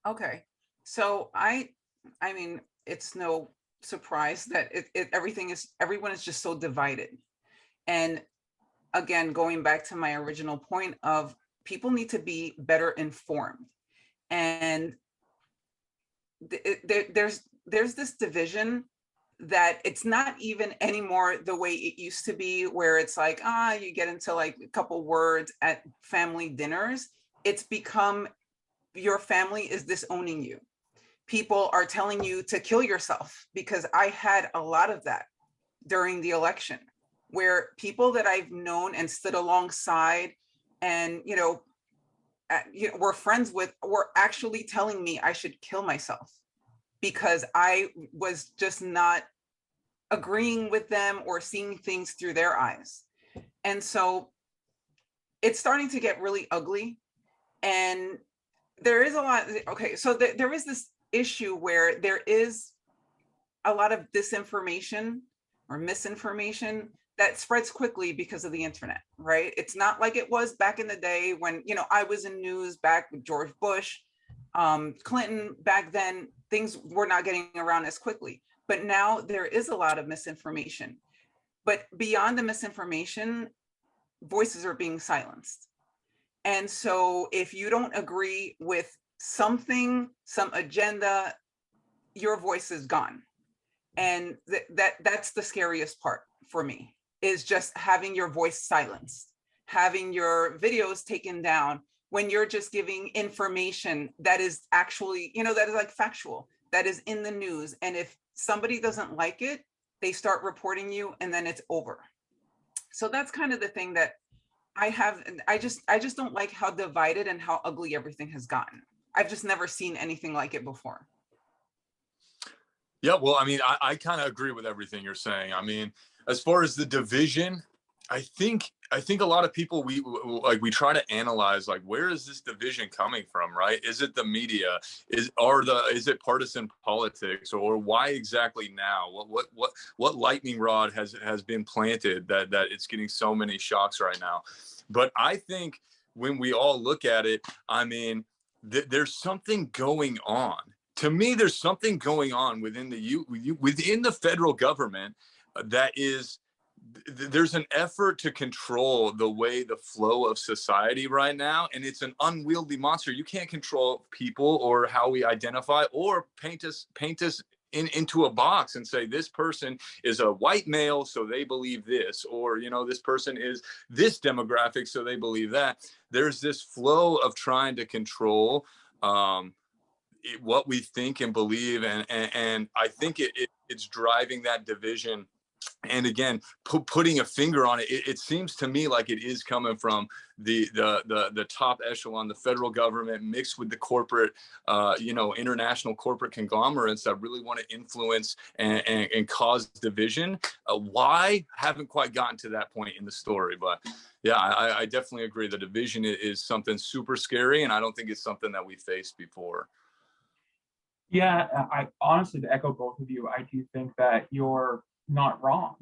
Okay. So I mean, it's no surprise that everyone is just so divided. And again, going back to my original point of people need to be better informed. And there's this division that it's not even anymore the way it used to be, where it's like, you get into like a couple words at family dinners. It's become your family is disowning you. People are telling you to kill yourself, because I had a lot of that during the election, where people that I've known and stood alongside and, were friends with, were actually telling me I should kill myself because I was just not agreeing with them or seeing things through their eyes. And so it's starting to get really ugly. And there is a lot. Okay, so there is this issue where there is a lot of disinformation or misinformation that spreads quickly because of the internet, right? It's not like it was back in the day when, I was in news back with George Bush, Clinton. Back then, things were not getting around as quickly. But now there is a lot of misinformation. But beyond the misinformation, voices are being silenced. And so if you don't agree with something, some agenda, your voice is gone. And that's the scariest part for me, is just having your voice silenced, having your videos taken down when you're just giving information that is actually, that is like factual, that is in the news. And if somebody doesn't like it, they start reporting you, and then it's over. So that's kind of the thing that I just don't like how divided and how ugly everything has gotten. I've just never seen anything like it before. Yeah, well, I mean, I kind of agree with everything you're saying. I mean, as far as the division, I think a lot of people, we try to analyze, like, where is this division coming from, right? Is it the media? Is it partisan politics, or why exactly now? What lightning rod has been planted that it's getting so many shocks right now? But I think when we all look at it, I mean, there's something going on. To me, there's something going on within the federal government that is, there's an effort to control the way the flow of society right now, and it's an unwieldy monster. You can't control people or how we identify, or paint us into a box and say this person is a white male, so they believe this, or this person is this demographic, so they believe that. There's this flow of trying to control what we think and believe, and I think it's driving that division. And again, putting a finger on it, it seems to me like it is coming from the top echelon, the federal government, mixed with the corporate, international corporate conglomerates that really want to influence and cause division. Why? Haven't quite gotten to that point in the story, but yeah, I definitely agree. The division is something super scary, and I don't think it's something that we faced before. Yeah, I honestly, to echo both of you, I do think that you're not wrong.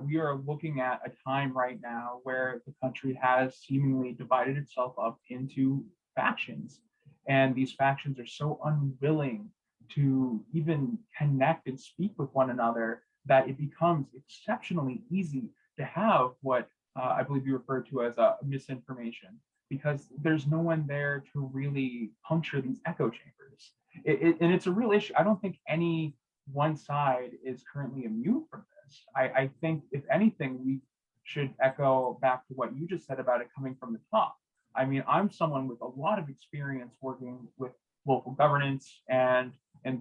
We are looking at a time right now where the country has seemingly divided itself up into factions. And these factions are so unwilling to even connect and speak with one another that it becomes exceptionally easy to have what I believe you referred to as a misinformation, because there's no one there to really puncture these echo chambers. And it's a real issue. I don't think any one side is currently immune from this. I think, if anything, we should echo back to what you just said about it coming from the top. I mean, I'm someone with a lot of experience working with local governance and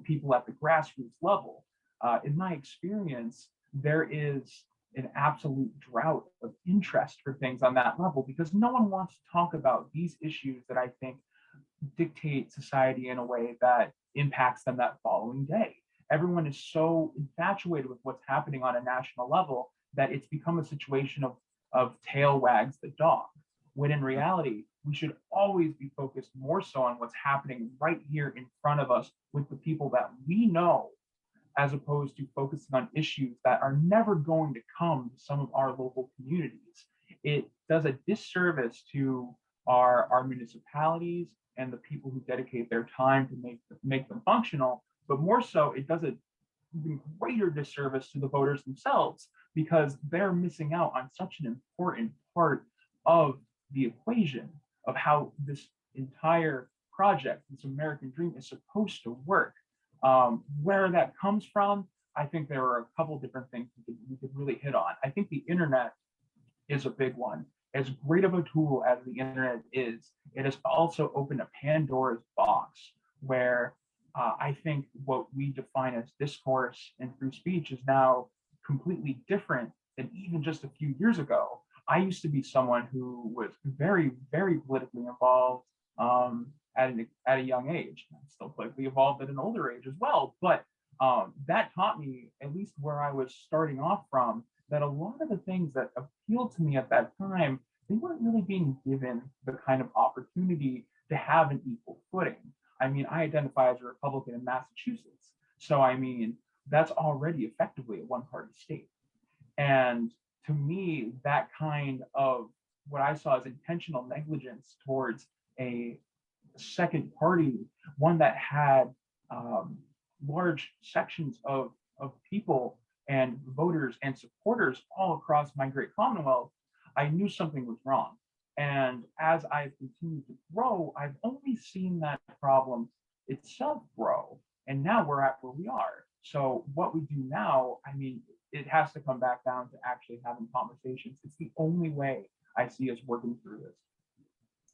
people at the grassroots level. In my experience, there is an absolute drought of interest for things on that level, because no one wants to talk about these issues that I think dictate society in a way that impacts them that following day. Everyone is so infatuated with what's happening on a national level that it's become a situation of tail wags the dog, when in reality, we should always be focused more so on what's happening right here in front of us with the people that we know, as opposed to focusing on issues that are never going to come to some of our local communities. It does a disservice to are our municipalities and the people who dedicate their time to make them functional. But more so, it does an even greater disservice to the voters themselves because they're missing out on such an important part of the equation of how this entire project, this American dream, is supposed to work. Where that comes from, I think there are a couple different things we could really hit on. I think the internet is a big one. As great of a tool as the internet is, it has also opened a Pandora's box where I think what we define as discourse and free speech is now completely different than even just a few years ago. I used to be someone who was very, very politically involved at a young age. I'm still politically involved at an older age as well. But that taught me, at least where I was starting off from, that a lot of the things that appealed to me at that time, they weren't really being given the kind of opportunity to have an equal footing. I mean, I identify as a Republican in Massachusetts. So, I mean, that's already effectively a one-party state. And to me, that kind of what I saw as intentional negligence towards a second party, one that had large sections of people and voters and supporters all across my great Commonwealth, I knew something was wrong. And as I've continued to grow, I've only seen that problem itself grow. And now we're at where we are. So what we do now, I mean, it has to come back down to actually having conversations. It's the only way I see us working through this.